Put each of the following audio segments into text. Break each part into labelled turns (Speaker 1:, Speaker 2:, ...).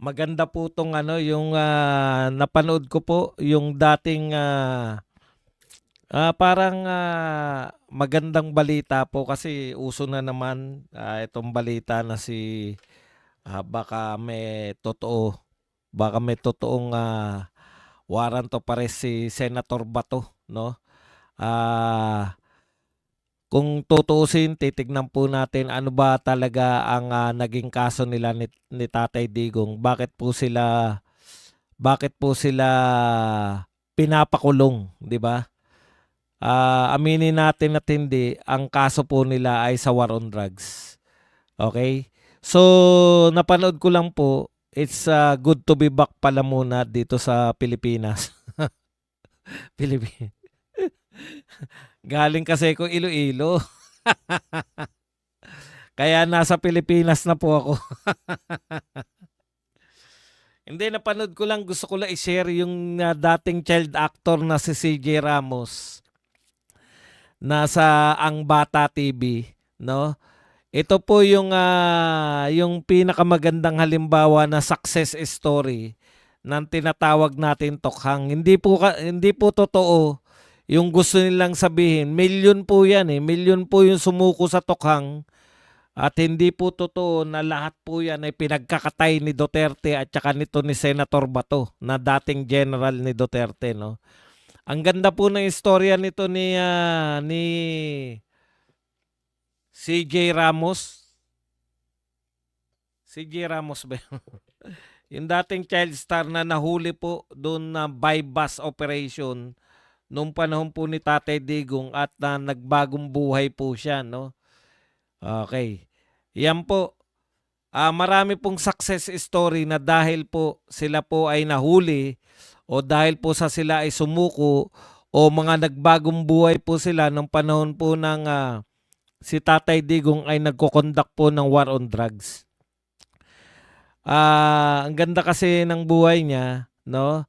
Speaker 1: Maganda po 'tong ano, yung, napanood ko po yung dating, parang, magandang balita po kasi uso na naman, itong balita na si, baka may totoong, warrant of arrest si Senator Bato 'no. Ah, kung tutuusin titignan po natin ano ba talaga ang, naging kaso nila ni Tatay Digong. Bakit po sila pinapakulong, 'di ba? Aminin natin at hindi, ang kaso po nila ay sa war on drugs. Okay? So, napanood ko lang po, it's good to be back pala muna dito sa Pilipinas. Pilipi Galing kasi ko Iloilo. Kaya nasa Pilipinas na po ako. Hindi, napanood ko lang, gusto ko lang i-share yung dating child actor na si CJ Ramos nasa Ang Bata TV, no? Ito po yung pinakamagandang halimbawa na success story ng tinatawag natin tokhang. Hindi po totoo yung gusto nilang sabihin. Milyon po 'yan eh. Milyon po yung sumuko sa tokhang at hindi po totoo na lahat po 'yan ay pinagkakatay ni Duterte at saka nito ni Senator Bato na dating general ni Duterte, no. Ang ganda po ng istorya nito ni CJ Ramos. CJ Ramos ba yun? Yung dating child star na nahuli po doon na by bus operation nung panahon po ni Tatay Digong at nagbagong buhay po siya, no? Okay. Yan po. Marami pong success story na dahil po sila po ay nahuli o dahil po sa sila ay sumuko o mga nagbagong buhay po sila nung panahon po ng si Tatay Digong ay nagko-conduct po ng war on drugs. Ang ganda kasi ng buhay niya, no?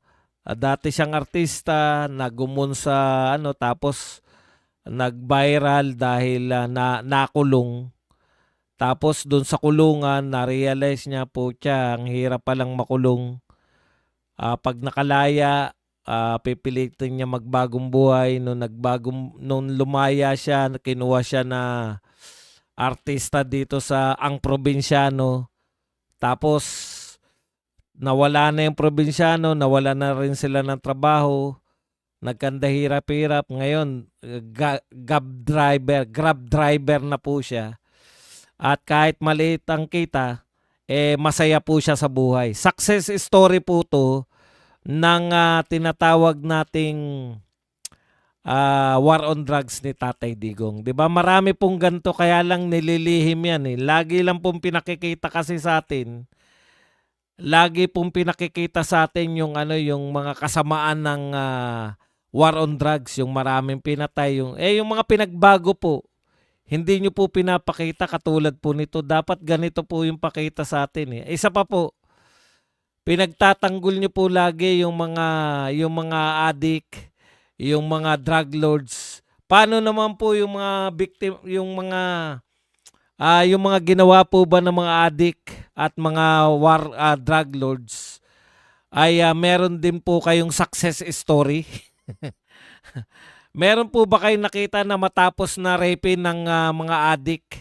Speaker 1: Dati siyang artista, nagumon sa ano, tapos nag-viral dahil nakulong. Tapos doon sa kulungan, na-realize niya po siya, ang hirap palang makulong. Pag nakalaya, pipilitin niya magbagong buhay. Nung lumaya siya, kinuha siya na artista dito sa Ang Probinsyano. Tapos nawala na yung probinsyano, nawala na rin sila ng trabaho, nagkanda hirap-hirap. Ngayon, grab driver na po siya. At kahit maliit ang kita, masaya po siya sa buhay. Success story po to ng tinatawag nating war on drugs ni Tatay Digong. 'Di ba? Marami pong ganito kaya lang nililihim 'yan eh. Lagi lang pong pinakikita kasi sa atin. Lagi pong pinakikita sa atin yung ano, yung mga kasamaan ng war on drugs, yung maraming pinatay, yung mga pinagbago po. Hindi nyo po pinapakita katulad po nito. Dapat ganito po yung pakita sa atin eh. Isa pa po, pinagtatanggol nyo po lagi yung mga addict, yung mga drug lords. Paano naman po yung mga victim, yung mga ginawa po ba ng mga addict at mga drug lords ay meron din po kayong success story? Meron po ba kayong nakita na matapos na rape ng mga addict,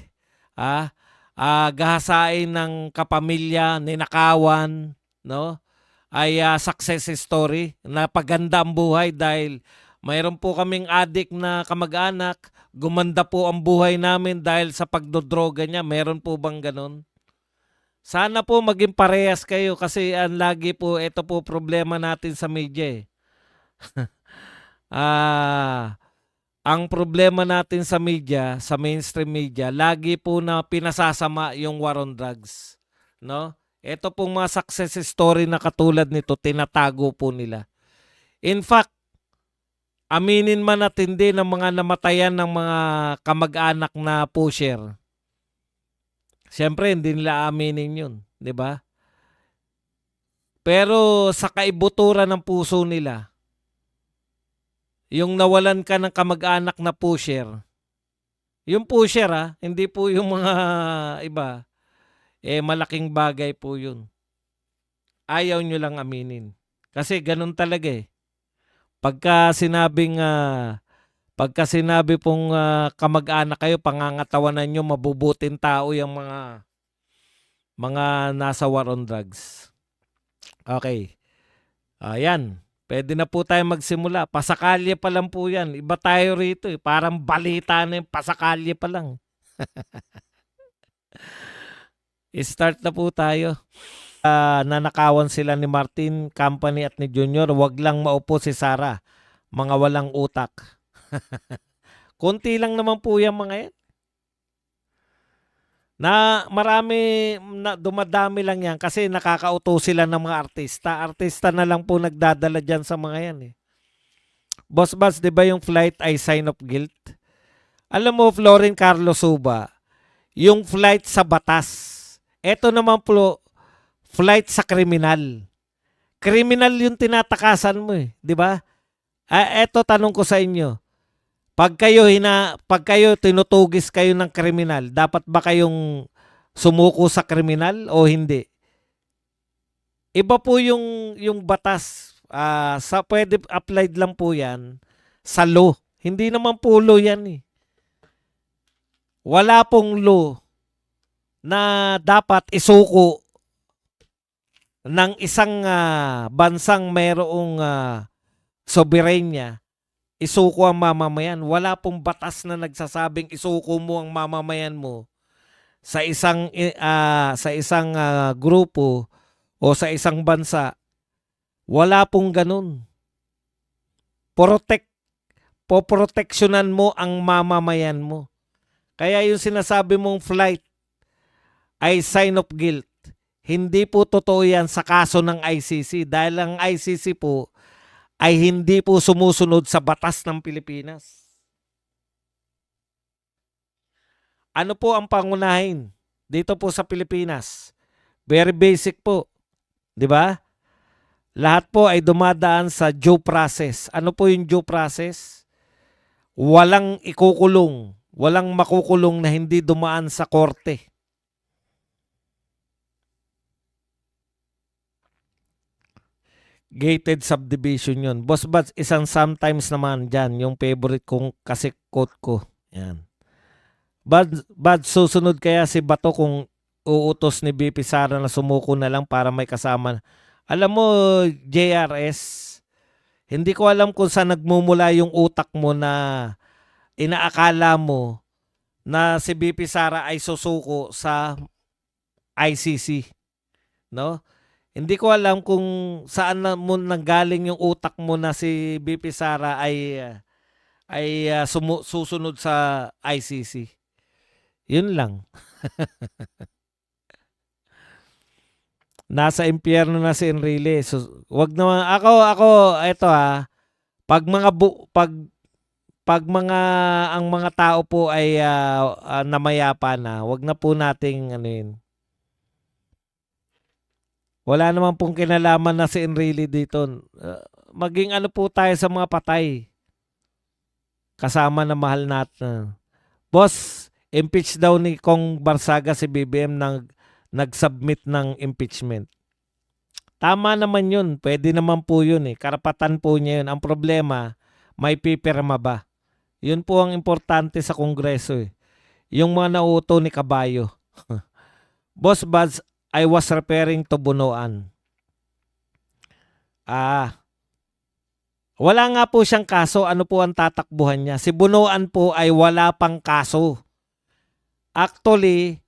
Speaker 1: gahasain ng kapamilya, ninakawan, no? Ay success story na paganda ang buhay dahil mayroon po kaming addict na kamag-anak, gumanda po ang buhay namin dahil sa pagdodroga niya. Meron po bang ganon? Sana po maging parehas kayo kasi ang lagi po, ito po problema natin sa media eh. Ang problema natin sa media, sa mainstream media, lagi po na pinasasama yung war on drugs. No? Ito pong mga success story na katulad nito, tinatago po nila. In fact, aminin man at hindi ng mga namatayan ng mga kamag-anak na pusher. Siyempre, hindi nila aminin yun. 'Di ba? Pero sa kaibuturan ng puso nila, yung nawalan ka ng kamag-anak na pusher, yung pusher hindi po yung mga iba, malaking bagay po yun. Ayaw nyo lang aminin. Kasi ganun talaga eh. Pagka sinabing pagka sinabi pong kamag-anak kayo, pangangatawanan nyo, mabubuting tao yung mga nasa war on drugs. Okay. Ayan. Pwede na po tayo magsimula. Pasakalye pa lang po yan. Iba tayo rito eh. Parang balita na yung pasakalye pa lang. Start na po tayo. Nanakawan sila ni Martin, company at ni Junior. Wag lang maupo si Sarah. Mga walang utak. Konti lang naman po yung mga yan. Na marami, dumadami lang yan kasi nakakauto sila ng mga artista. Artista na lang po nagdadala dyan sa mga yan eh. Boss Buzz, di ba yung flight ay sign of guilt? Alam mo, Florin Carlos Suba, yung flight sa batas. Eto naman po, flight sa kriminal. Kriminal yung tinatakasan mo eh, di ba? Eto tanong ko sa inyo. Pag kayo tinutugis kayo ng kriminal, dapat ba kayong sumuko sa kriminal o hindi? Iba po yung batas. Pwede applied lang po 'yan sa law. Hindi naman po law 'yan eh. Wala pong law na dapat isuko ng isang bansang mayroong soberenya, isuko ang mamamayan. Wala pong batas na nagsasabing isuko mo ang mamamayan mo sa isang grupo o sa isang bansa. Wala pong ganun. Poproteksyonan mo ang mamamayan mo. Kaya yung sinasabi mong flight ay sign of guilt. Hindi po totoo yan sa kaso ng ICC dahil ang ICC po ay hindi po sumusunod sa batas ng Pilipinas. Ano po ang pangunahin dito po sa Pilipinas? Very basic po. Di ba? Lahat po ay dumadaan sa due process. Ano po yung due process? Walang ikukulong, walang makukulong na hindi dumaan sa korte. Gated subdivision yun. Boss Bats, isang sometimes naman dyan, yung favorite kong kasi quote ko. Yan. Bad, susunod kaya si Bato kung uutos ni BP Sara na sumuko na lang para may kasama. Alam mo, JRS, hindi ko alam kung saan nagmumula yung utak mo na inaakala mo na si BP Sara ay susuko sa ICC. No? Hindi ko alam kung saan mo nanggaling yung utak mo na si BP Sara ay susunod sa ICC. Yun lang. Nasa impyerno na si Enrile. So, wag naman ako ito pag ang mga tao po ay namayapa na, wag na po nating ano yun. Wala naman pong kinalaman na si Enrile dito. Maging ano po tayo sa mga patay. Kasama na mahal natin. Boss, impeach daw ni Kong Barsaga si BBM nag-submit ng impeachment. Tama naman yun. Pwede naman po yun eh. Karapatan po niya yun. Ang problema, may pipirma ba? Yun po ang importante sa Kongreso eh. Yung mga nauto ni Kabayo. Boss Buds, I was referring to Bunoan. Wala nga po siyang kaso. Ano po ang tatakbuhan niya? Si Bunoan po ay wala pang kaso. Actually,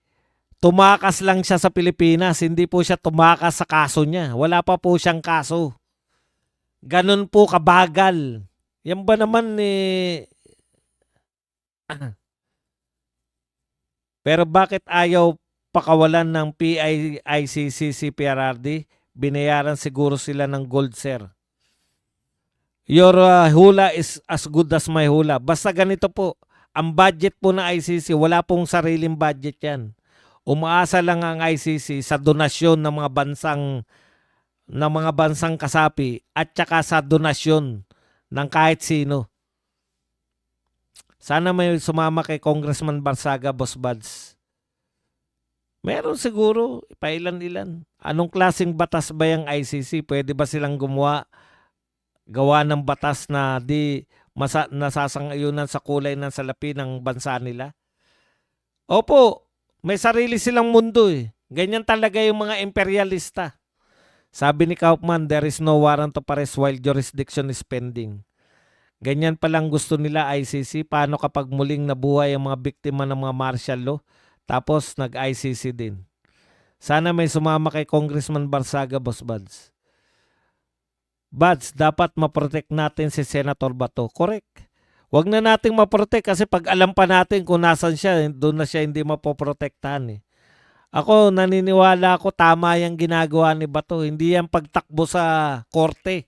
Speaker 1: tumakas lang siya sa Pilipinas. Hindi po siya tumakas sa kaso niya. Wala pa po siyang kaso. Ganun po kabagal. Yan ba naman Pero bakit ayaw pakawalan ng PICC PRRD? Binayaran siguro sila ng gold, sir. Your hula is as good as my hula. Basta ganito po. Ang budget po ng ICC, wala pong sariling budget yan. Umaasa lang ang ICC sa donasyon ng mga bansang kasapi at saka sa donasyon ng kahit sino. Sana may sumama kay Congressman Barsaga, Boss Buds. Meron siguro, pailan-ilan. Anong klaseng batas ba yung ICC? Pwede ba silang gawa ng batas na di nasasang-ayunan sa kulay ng salapi ng bansa nila? Opo, may sarili silang mundo eh. Ganyan talaga yung mga imperialista. Sabi ni Kaufman, there is no warrant of arrest while jurisdiction is pending. Ganyan palang gusto nila ICC. Paano kapag muling nabuhay ang mga biktima ng mga martial law? Tapos nag-ICC din. Sana may sumama kay Congressman Barsaga, Boss Buds. Buds, dapat maprotect natin si Senator Bato. Correct. Huwag na nating maprotect kasi pag alam pa natin kung nasan siya, doon na siya hindi mapoprotektahan eh. Ako, naniniwala ako tama yung ginagawa ni Bato. Hindi yan pagtakbo sa korte.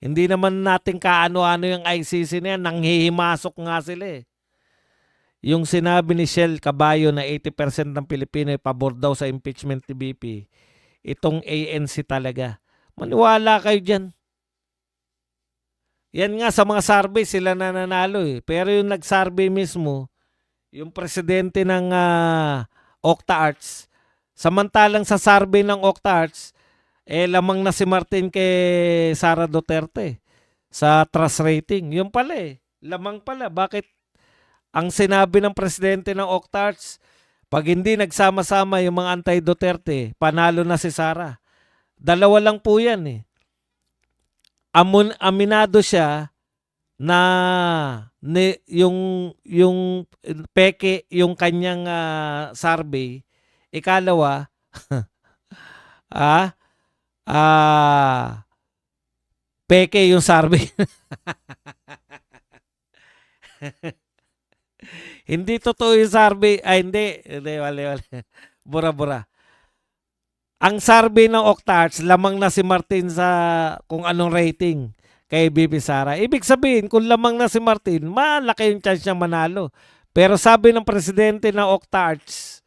Speaker 1: Hindi naman natin kaano-ano yung ICC na yan. Nanghihimasok nga sila eh. Yung sinabi ni Shell Caballo na 80% ng Pilipino ay pabor daw sa impeachment ni BP, itong ANC talaga. Maniwala kayo dyan. Yan nga sa mga survey sila nananalo eh. Pero yung nag-survey mismo, yung presidente ng Octa Arts, samantalang sa survey ng Octa Arts, lamang na si Martin kay Sara Duterte sa trust rating. Yung pala eh. Lamang pala. Bakit? Ang sinabi ng presidente ng Octa Arts, pag hindi nagsama-sama yung mga anti-Duterte, panalo na si Sara. Dalawa lang po yan eh. Aminado siya na yung peke yung kanyang survey. Ikalawa, peke yung survey. Hindi totoo yung survey. Ay, hindi. Wala. Bura-bura. Ang survey ng Octa Arts, lamang na si Martin sa kung anong rating kay BP Sara. Ibig sabihin, kung lamang na si Martin, malaki yung chance niya manalo. Pero sabi ng presidente ng Octa Arts,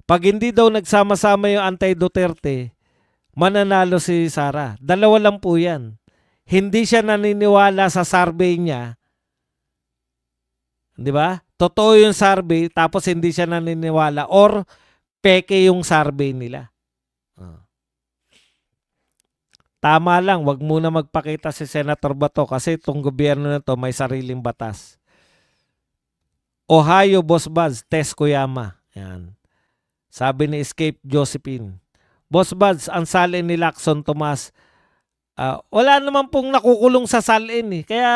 Speaker 1: pag hindi daw nagsama-sama yung anti-Duterte, mananalo si Sara. Dalawa lang po yan. Hindi siya naniniwala sa survey niya. Di ba? Totoo yung survey tapos hindi siya naniniwala or peke yung survey nila. Tama lang, wag muna magpakita si Senator Bato kasi itong gobyerno na to may sariling batas. Ohio, Boss Buds, Tess Kuyama. Yan. Sabi ni Escape Josephine. Boss Buds, ang salin ni Lacson Tomas, wala naman pong nakukulong sa salin eh. Kaya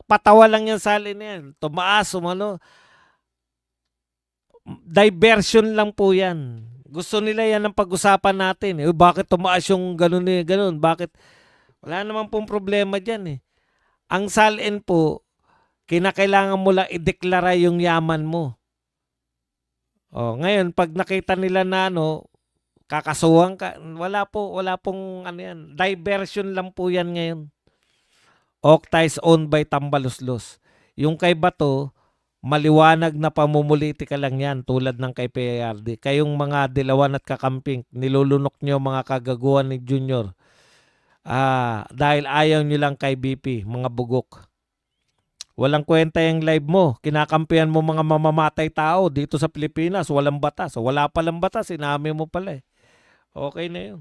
Speaker 1: patawa lang yung salin yan. Tumaas, diversion lang po yan. Gusto nila yan ang pag-usapan natin. Bakit tumaas yung ganun eh, ganun? Bakit? Wala naman pong problema dyan eh. Ang salin po, kinakailangan mo lang ideklara yung yaman mo. Ngayon, pag nakita nila na kakasuhan ka, wala pong ano yan. Diversion lang po yan ngayon. Octa is owned by Tambaluslos. Yung kay Bato, maliwanag na pamumulitika lang yan tulad ng kay PRD. Kayong mga dilawan at kakamping, nilulunok nyo mga kagaguhan ni Junior. Dahil ayaw nyo lang kay BP, mga bugok. Walang kwenta yung live mo. Kinakampihan mo mga mamamatay tao dito sa Pilipinas. Walang batas. Wala palang batas. Sinami mo pala eh. Okay na yun.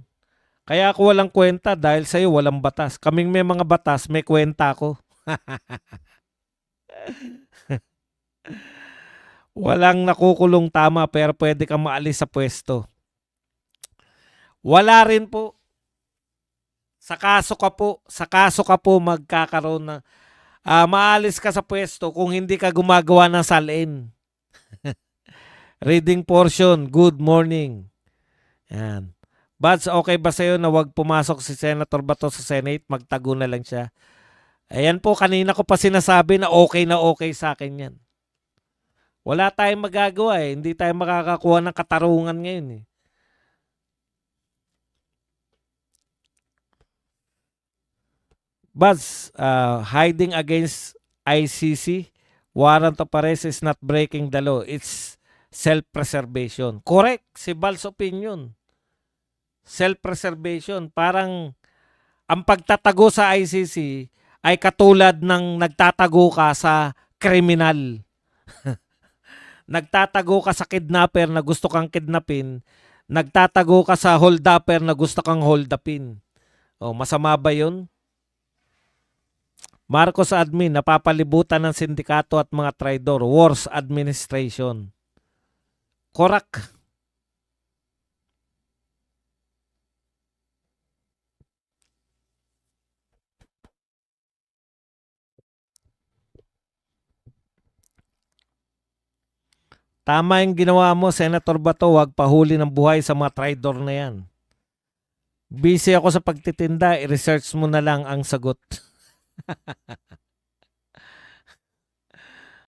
Speaker 1: Kaya ako walang kwenta dahil sa'yo walang batas. Kaming may mga batas, may kwenta ko. Walang nakukulong tama pero pwede kang maalis sa pwesto. Wala rin po. Sa kaso ka po magkakaroon na maalis ka sa pwesto kung hindi ka gumagawa ng salin. Reading portion, good morning. Yan. Buds, okay ba sa'yo na wag pumasok si Senator Bato sa Senate? Magtago na lang siya. Ayan po, kanina ko pa sinasabi na okay sa akin yan. Wala tayong magagawa eh. Hindi tayo makakakuha ng katarungan ngayon eh. Buds, hiding against ICC, warrant of arrest is not breaking the law. It's self-preservation. Correct, si Bal's opinion. Self-preservation. Parang ang pagtatago sa ICC ay katulad ng nagtatago ka sa kriminal. Nagtatago ka sa kidnapper na gusto kang kidnapin. Nagtatago ka sa holdupper na gusto kang holdupin. O, masama ba yun? Marcos admin, napapalibutan ng sindikato at mga traidor. Worst administration. Korak. Tama yung ginawa mo, Senator Bato. Huwag pahuli ng buhay sa mga traidor na yan. Busy ako sa pagtitinda. I-research mo na lang ang sagot.